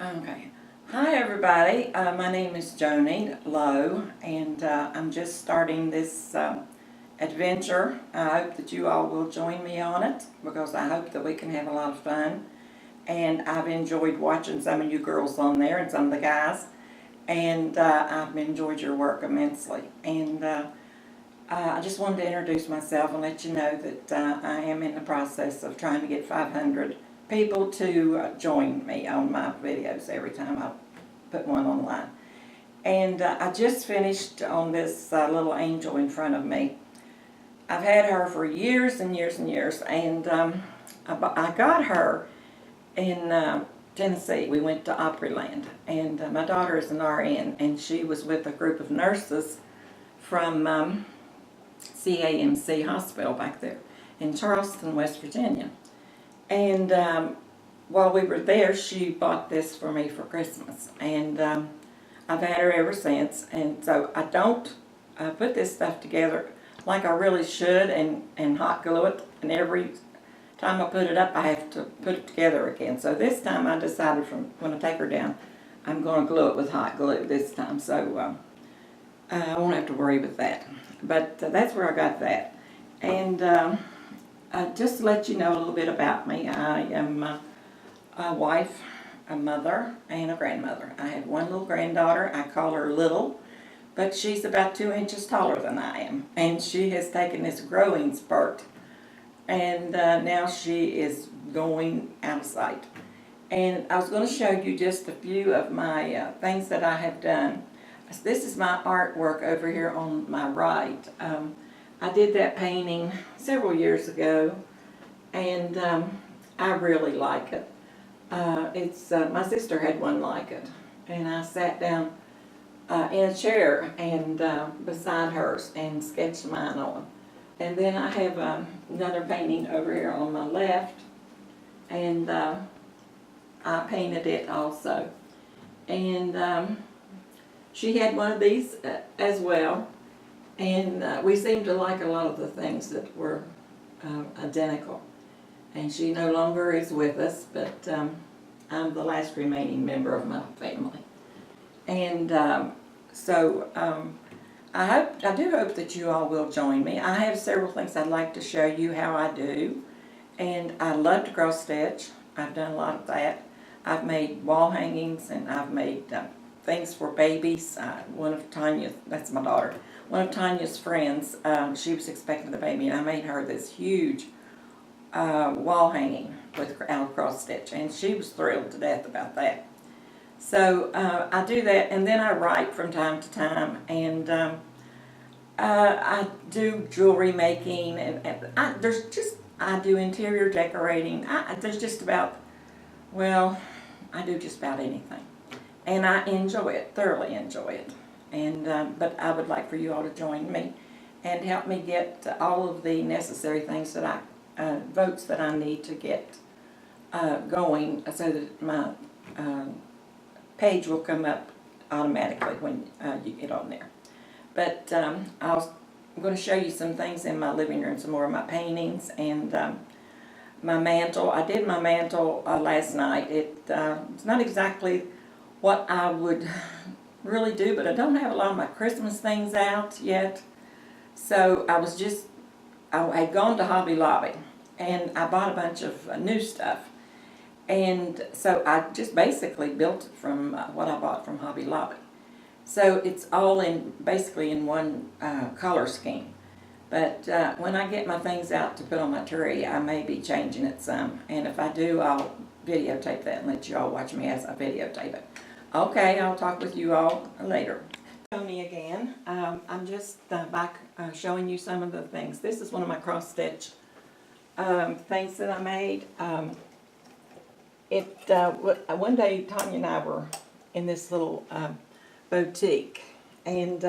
Okay. Hi everybody, my name is Joni Lowe, and I'm just starting this adventure. I hope that you all will join me on it, because I hope that we can have a lot of fun. And I've enjoyed watching some of you girls on there and some of the guys, and I've enjoyed your work immensely. And I just wanted to introduce myself and let you know that I am in the process of trying to get 500 people to join me on my videos every time I put one online. And I just finished on this little angel in front of me. I've had her for years and years and years, and I got her in Tennessee. We went to Opryland, and my daughter is an RN, and she was with a group of nurses from CAMC Hospital back there in Charleston, West Virginia. And while we were there, she bought this for me for Christmas, and I've had her ever since. And so I don't put this stuff together like I really should and hot glue it, and every time I put it up I have to put it together again. So this time I decided, from when I take her down, I'm going to glue it with hot glue this time, so I won't have to worry with that. But that's where I got that. And just to let you know a little bit about me, I am a wife, a mother, and a grandmother. I have one little granddaughter. I call her Little, but she's about 2 inches taller than I am. And she has taken this growing spurt, and now she is going out of sight. And I was going to show you just a few of my things that I have done. This is my artwork over here on my right. I did that painting several years ago, and I really like it. My sister had one like it, and I sat down in a chair and beside hers and sketched mine on. And then I have another painting over here on my left, and I painted it also. And she had one of these as well, and we seemed to like a lot of the things that were identical. And she no longer is with us, but I'm the last remaining member of my family. And I do hope that you all will join me. I have several things I'd like to show you how I do, and I love to cross stitch. I've done a lot of that. I've made wall hangings, and I've made things for babies. One of Tanya's, that's my daughter, one of Tanya's friends, she was expecting the baby, and I made her this huge wall hanging with out cross stitch, and she was thrilled to death about that. So I do that, and then I write from time to time, and I do jewelry making, and I do interior decorating. There's just about, well, I do just about anything. And I enjoy it, thoroughly enjoy it. And but I would like for you all to join me and help me get all of the necessary things that votes that I need to get going, so that my page will come up automatically when you get on there. But I'm going to show you some things in my living room, some more of my paintings, and my mantle. I did my mantle last night. It's not exactly what I would really do, but I don't have a lot of my Christmas things out yet. So I had gone to Hobby Lobby, and I bought a bunch of new stuff. And so I just basically built it from what I bought from Hobby Lobby. So it's all basically in one color scheme. But when I get my things out to put on my tree, I may be changing it some. And if I do, I'll videotape that and let you all watch me as I videotape it. Okay, I'll talk with you all later. Tony again. I'm just back showing you some of the things. This is one of my cross stitch things that I made. One day Tanya and I were in this little boutique, and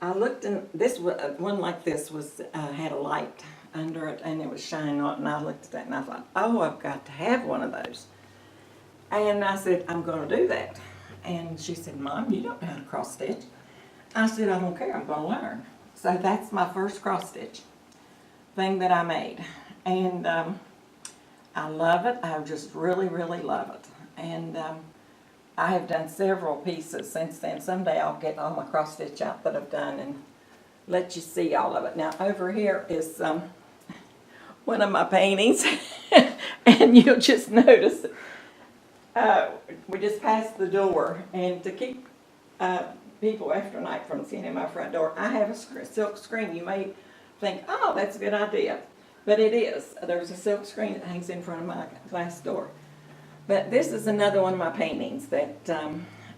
I looked, and this one like this was had a light under it, and it was shining on it, and I looked at that and I thought, oh, I've got to have one of those. And I said, I'm going to do that. And she said, Mom, you don't know how to cross stitch. I said, I don't care, I'm going to learn. So that's my first cross stitch thing that I made. And I love it. I just really, really love it. And I have done several pieces since then. Someday I'll get all my cross stitch out that I've done and let you see all of it. Now over here is one of my paintings, and you'll just notice we just passed the door, and to keep people after night from seeing in my front door, I have a silk screen. You may think, oh, that's a good idea, but it is. There's a silk screen that hangs in front of my glass door. But this is another one of my paintings that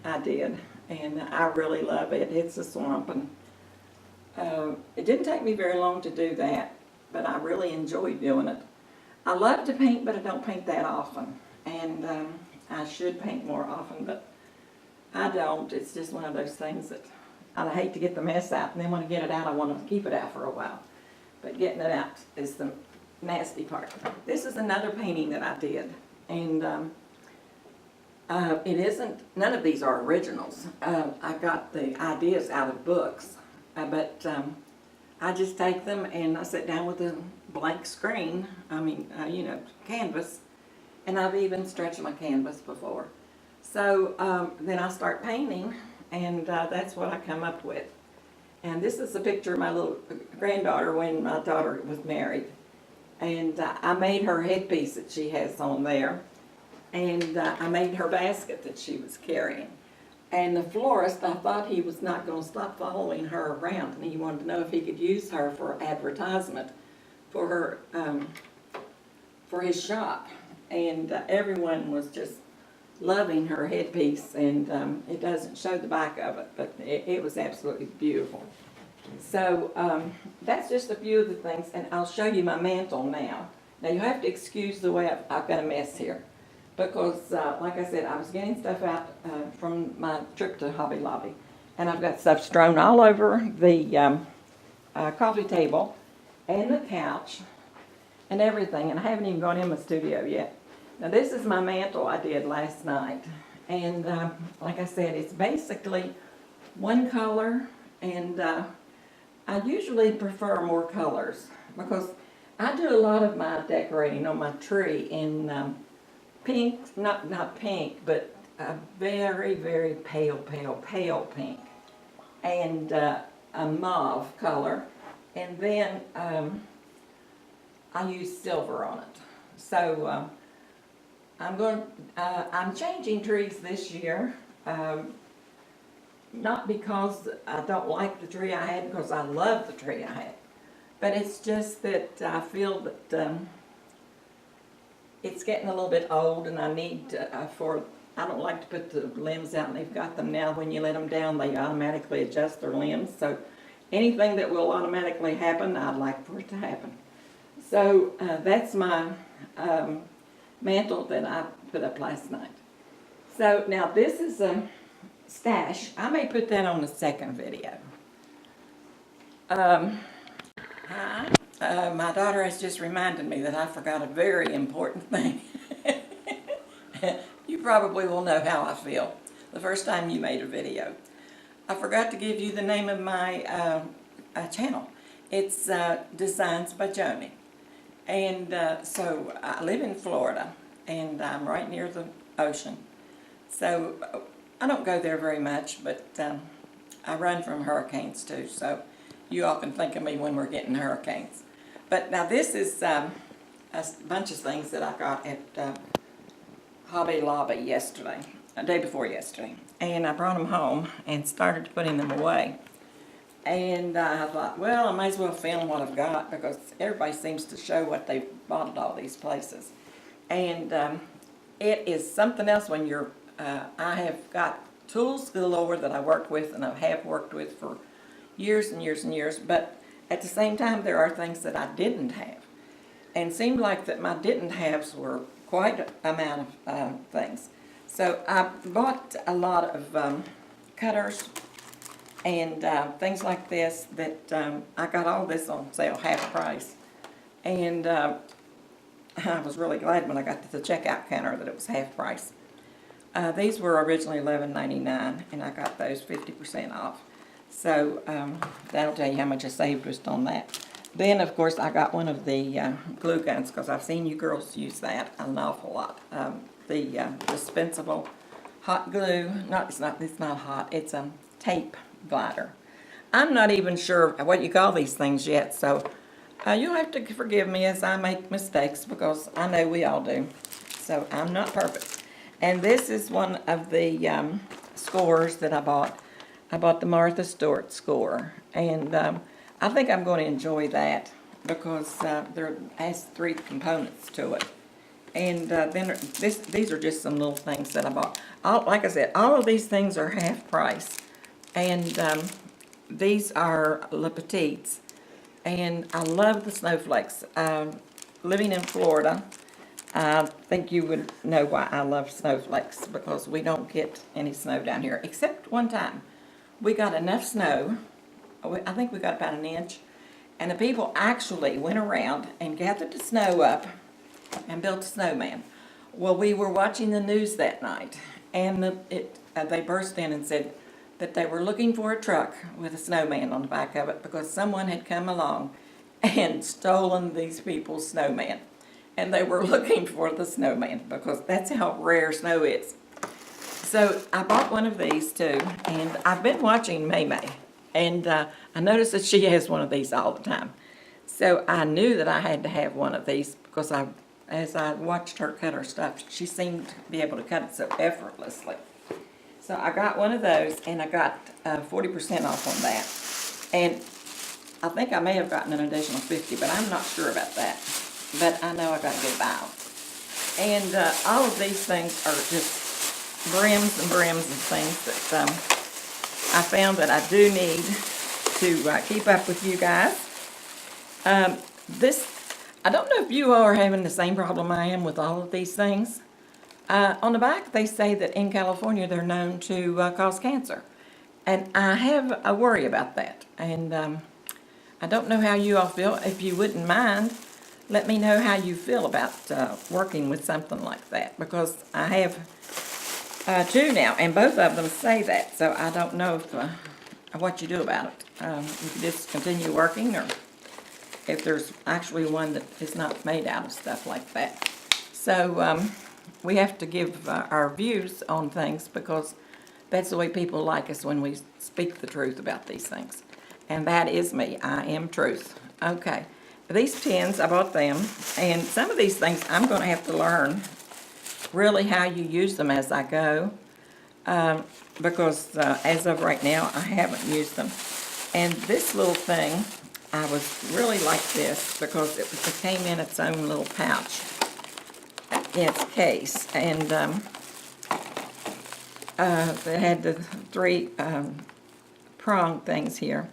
I did, and I really love it. It's a swamp, and it didn't take me very long to do that, but I really enjoyed doing it. I love to paint, but I don't paint that often, and I should paint more often, but I don't. It's just one of those things that I hate to get the mess out, and then when I get it out, I want to keep it out for a while. But getting it out is the nasty part. This is another painting that I did, and it isn't, none of these are originals. I got the ideas out of books, but I just take them and I sit down with a blank screen, you know, canvas, and I've even stretched my canvas before. So then I start painting, and that's what I come up with. And this is a picture of my little granddaughter when my daughter was married. And I made her headpiece that she has on there. And I made her basket that she was carrying. And the florist, I thought he was not going to stop following her around, and he wanted to know if he could use her for advertisement for her, for his shop. And everyone was just loving her headpiece, and it doesn't show the back of it, but it was absolutely beautiful. So that's just a few of the things, and I'll show you my mantle now. Now you have to excuse the way I've got a mess here, because like I said, I was getting stuff out from my trip to Hobby Lobby, and I've got stuff strewn all over the coffee table and the couch and everything, and I haven't even gone in my studio yet. Now this is my mantle I did last night, and like I said, it's basically one color, and I usually prefer more colors because I do a lot of my decorating on my tree in pink, not pink, but a very, very pale pink, and a mauve color, and then I use silver on it. So I'm changing trees this year, not because I don't like the tree I had, because I love the tree I had, but it's just that I feel that it's getting a little bit old, and I need I don't like to put the limbs out, and they've got them now. When you let them down, they automatically adjust their limbs, so anything that will automatically happen, I'd like for it to happen. So that's my mantle that I put up last night. So now this is a stash. I may put that on the second video. My daughter has just reminded me that I forgot a very important thing. You probably will know how I feel the first time you made a video. I forgot to give you the name of my channel. It's Designs by Joni. And so I live in Florida, and I'm right near the ocean. So I don't go there very much, but I run from hurricanes too, so you all can think of me when we're getting hurricanes. But now this is a bunch of things that I got at Hobby Lobby yesterday, a day before yesterday. And I brought them home and started putting them away. And I thought, well, I might as well film what I've got, because everybody seems to show what they've bought at all these places. And it is something else when you're, I have got tools galore that I work with, and I have worked with for years and years and years, but at the same time there are things that I didn't have. And it seemed like that my didn't haves were quite an amount of things. So I bought a lot of cutters and things like this that I got all this on sale, half price. And I was really glad when I got to the checkout counter that it was half price. These were originally $11.99, and I got those 50% off. So that'll tell you how much I saved just on that. Then, of course, I got one of the glue guns, because I've seen you girls use that an awful lot. The dispensable hot glue. It's not hot. It's a tape glider. I'm not even sure what you call these things yet, so you'll have to forgive me as I make mistakes, because I know we all do. So I'm not perfect. And this is one of the scores that I bought. I bought the Martha Stewart score, and I think I'm going to enjoy that because there has 3 components to it. And then these are just some little things that I bought. Like I said, all of these things are half price, and these are Le Petites, and I love the snowflakes. Living in Florida, I think you would know why I love snowflakes, because we don't get any snow down here, except one time. We got enough snow, I think we got about an inch, and the people actually went around and gathered the snow up and built a snowman. Well, we were watching the news that night, and they burst in and said that they were looking for a truck with a snowman on the back of it because someone had come along and stolen these people's snowman. And they were looking for the snowman because that's how rare snow is. So I bought one of these too, and I've been watching May, and I noticed that she has one of these all the time. So I knew that I had to have one of these because as I watched her cut her stuff, she seemed to be able to cut it so effortlessly. So I got one of those, and I got 40% off on that. And I think I may have gotten an additional 50, but I'm not sure about that. But I know I got a good buy. And all of these things are just brims and brims of things that I found that I do need to keep up with you guys. I don't know if you all are having the same problem I am with all of these things. On the back, they say that in California they're known to cause cancer. And I have a worry about that. And I don't know how you all feel. If you wouldn't mind, let me know how you feel about working with something like that. Because I have 2 now, and both of them say that. So I don't know what you do about it. You can just continue working, or if there's actually one that is not made out of stuff like that. So we have to give our views on things, because that's the way people like us, when we speak the truth about these things. And that is me. I am truth. Okay. These pins, I bought them, and some of these things I'm going to have to learn really how you use them as I go, because as of right now, I haven't used them. And this little thing, I was really like this because it came in its own little pouch in its case, and it had the 3 prong things here,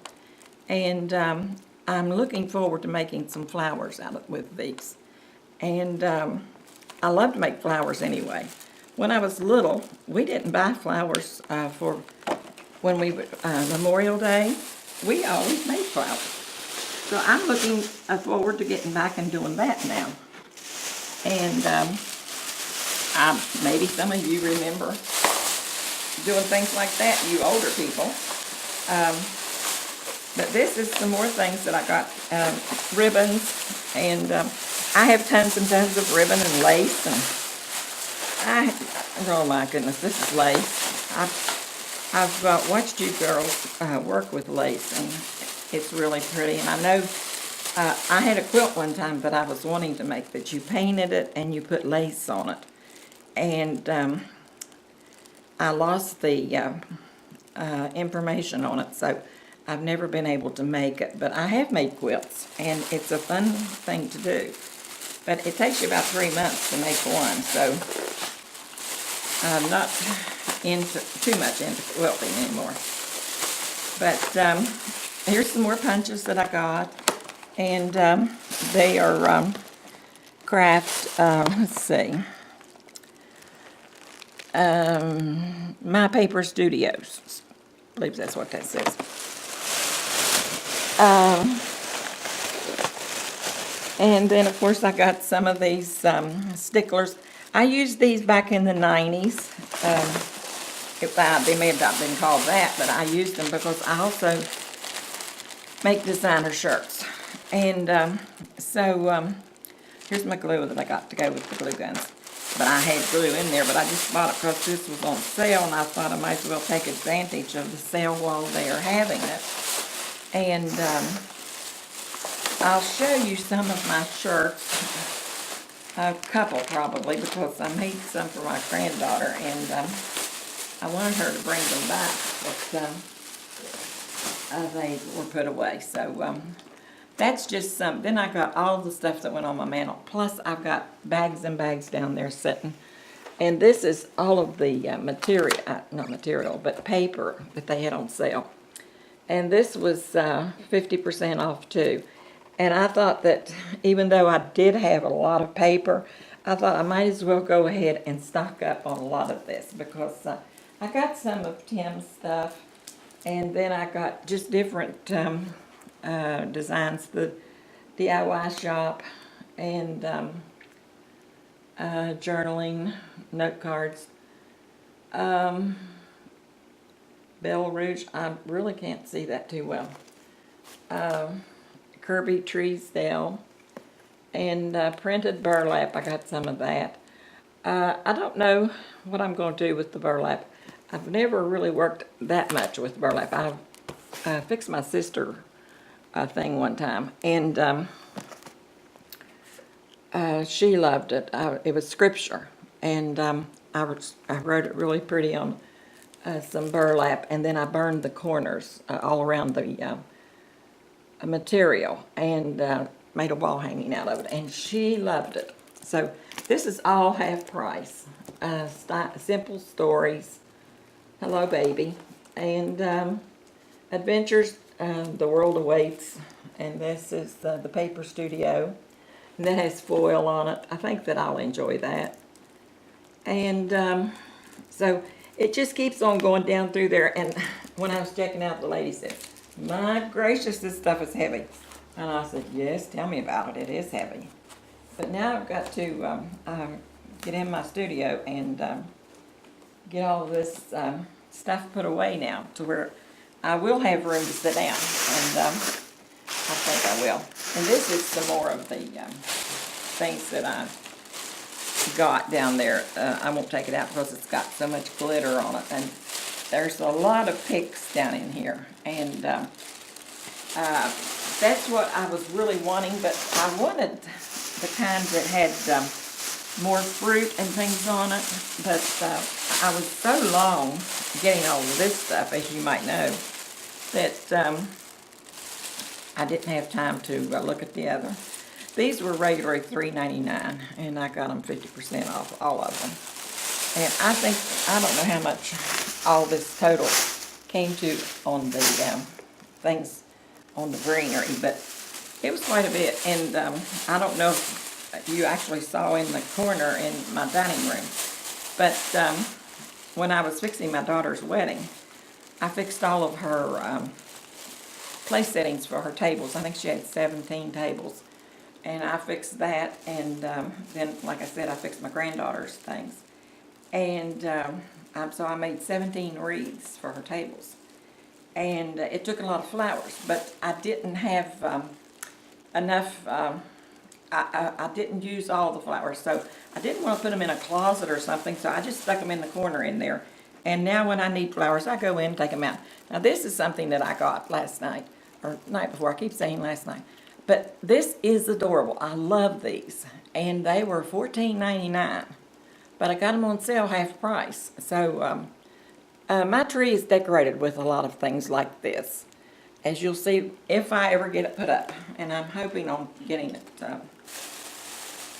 and I'm looking forward to making some flowers with these. And I love to make flowers anyway. When I was little, we didn't buy flowers for when we Memorial Day. We always made flowers. So I'm looking forward to getting back and doing that now. And maybe some of you remember doing things like that, you older people. But this is some more things that I got. Ribbons, and I have tons and tons of ribbon and lace. And oh my goodness, this is lace. I've watched you girls work with lace, and it's really pretty. And I know I had a quilt one time that I was wanting to make, that you painted it and you put lace on it. And I lost the information on it, so I've never been able to make it. But I have made quilts, and it's a fun thing to do. But it takes you about 3 months to make one, so I'm not too much into quilting anymore. But here's some more punches that I got, and they are craft, let's see, My Paper Studios. I believe that's what that says. And then, of course, I got some of these sticklers. I used these back in the 90s. They may have not been called that, but I used them because I also make designer shirts. And so here's my glue that I got to go with the glue guns. but I had glue in there, but I just bought it because this was on sale, and I thought I might as well take advantage of the sale while they are having it. And I'll show you some of my shirts, a couple probably, because I made some for my granddaughter, and I wanted her to bring them back, but they were put away. So that's just some. Then I got all the stuff that went on my mantle. Plus I've got bags and bags down there sitting. And this is all of the material, not material, but paper that they had on sale. And this was 50% off too. And I thought that even though I did have a lot of paper, I thought I might as well go ahead and stock up on a lot of this, because I got some of Tim's stuff, and then I got just different designs, the DIY shop, and journaling, note cards, Belle Rouge, I really can't see that too well, Kirby Treesdale, and printed burlap. I got some of that. I don't know what I'm going to do with the burlap. I've never really worked that much with burlap. I fixed my sister a thing one time, and she loved it. It was scripture, and I wrote it really pretty on some burlap, and then I burned the corners all around the material, and made a wall hanging out of it, and she loved it. So this is all half price. Simple Stories, Hello Baby, and Adventures, The World Awaits, and this is the Paper Studio, and that has foil on it. I think that I'll enjoy that. And so it just keeps on going down through there, and when I was checking out, the lady said, "My gracious, this stuff is heavy." And I said, "Yes, tell me about it. It is heavy." But now I've got to get in my studio and get all of this stuff put away now, to where I will have room to sit down, and I think I will. And this is some more of the things that I got down there. I won't take it out because it's got so much glitter on it, and there's a lot of picks down in here, and that's what I was really wanting, but I wanted the kind that had more fruit and things on it, but I was so long getting all of this stuff, as you might know, that I didn't have time to look at the other. These were regularly $3.99, and I got them 50% off, all of them. And I think, I don't know how much all this total came to on the things on the Greenery, but it was quite a bit. And I don't know if you actually saw in the corner in my dining room, but when I was fixing my daughter's wedding, I fixed all of her place settings for her tables. I think she had 17 tables. And I fixed that, and then, like I said, I fixed my granddaughter's things. And so I made 17 wreaths for her tables. And it took a lot of flowers, but I didn't have enough, I didn't use all the flowers, so I didn't want to put them in a closet or something, so I just stuck them in the corner in there. And now when I need flowers, I go in and take them out. Now this is something that I got last night, or night before, I keep saying last night. But this is adorable. I love these. And they were $14.99. But I got them on sale half price. So my tree is decorated with a lot of things like this, as you'll see if I ever get it put up. And I'm hoping on getting it.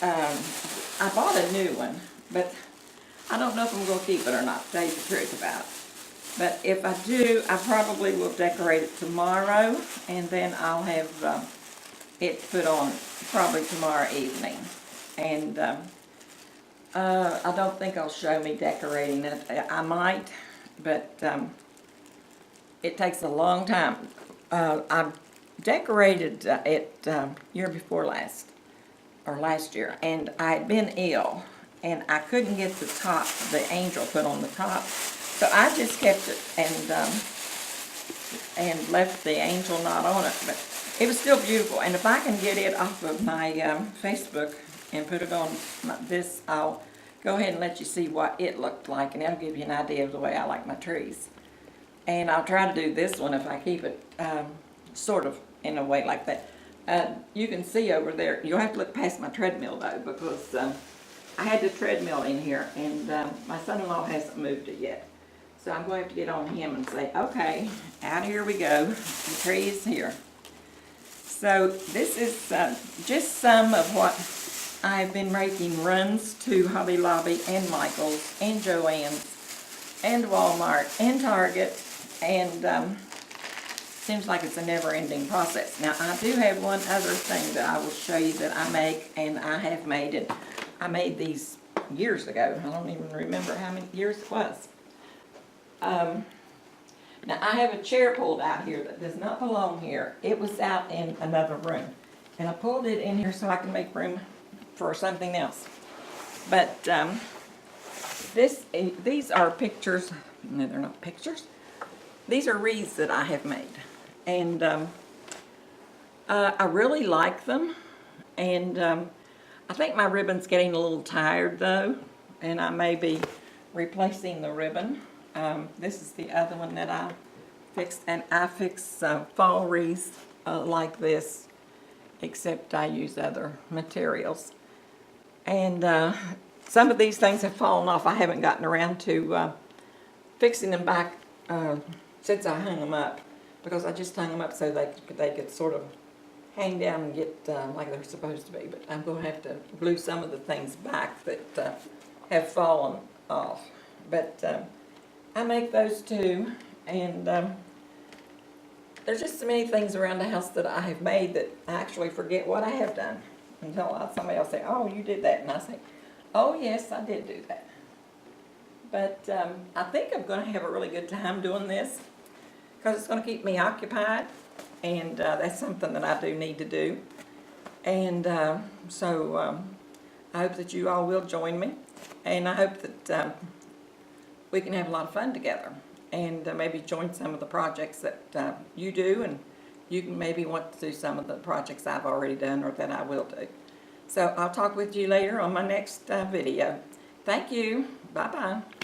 I bought a new one, but I don't know if I'm going to keep it or not, to tell you the truth about it. But if I do, I probably will decorate it tomorrow, and then I'll have it put on probably tomorrow evening. And I don't think I'll show me decorating it. I might, but it takes a long time. I decorated it year before last, or last year, and I had been ill, and I couldn't get the top, the angel put on the top, so I just kept it and left the angel not on it. But it was still beautiful, and if I can get it off of my Facebook and put it on this, I'll go ahead and let you see what it looked like, and that'll give you an idea of the way I like my trees. And I'll try to do this one if I keep it sort of in a way like that. You can see over there, you'll have to look past my treadmill though, because I had the treadmill in here, and my son-in-law hasn't moved it yet. So I'm going to have to get on him and say, okay, out here we go. The tree is here. So this is just some of what I've been making runs to Hobby Lobby and Michael's and Joann's and Walmart and Target, and seems like it's a never-ending process. Now I do have one other thing that I will show you that I make, and I have made it. I made these years ago. I don't even remember how many years it was. Now I have a chair pulled out here that does not belong here. It was out in another room, and I pulled it in here so I can make room for something else. But these are pictures. No, they're not pictures. These are wreaths that I have made, and I really like them. And I think my ribbon's getting a little tired though, and I may be replacing the ribbon. This is the other one that I fixed, and I fix fall wreaths like this, except I use other materials. And some of these things have fallen off. I haven't gotten around to fixing them back since I hung them up, because I just hung them up so they could sort of hang down and get like they're supposed to be. But I'm going to have to glue some of the things back that have fallen off. But I make those too, and there's just so many things around the house that I have made that I actually forget what I have done until somebody else say, oh, you did that, and I say, oh yes, I did do that. But I think I'm going to have a really good time doing this, because it's going to keep me occupied, and that's something that I do need to do. And so I hope that you all will join me, and I hope that we can have a lot of fun together, and maybe join some of the projects that you do, and you can maybe want to do some of the projects I've already done or that I will do. So I'll talk with you later on my next video. Thank you. Bye-bye.